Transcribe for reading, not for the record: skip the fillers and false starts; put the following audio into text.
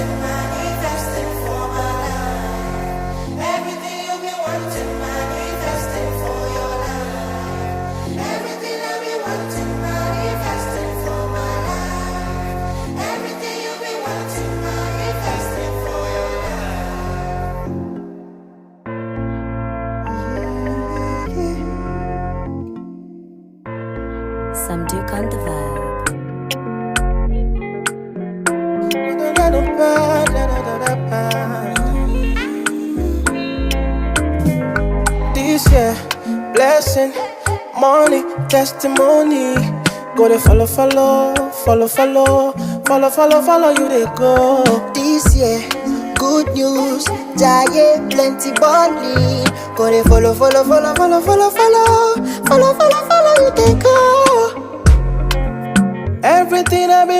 wanting, manifesting for my life. Everything you've been wanting, manifesting for your life. Everything I've been wanting, manifesting for my life. Everything you've been wanting, manifesting for your life. Some Duke on the vibe. This year, blessing, money, testimony. Go to follow, you they go. This year, good news, giant plenty balling. Go to follow, you they go. Everything I be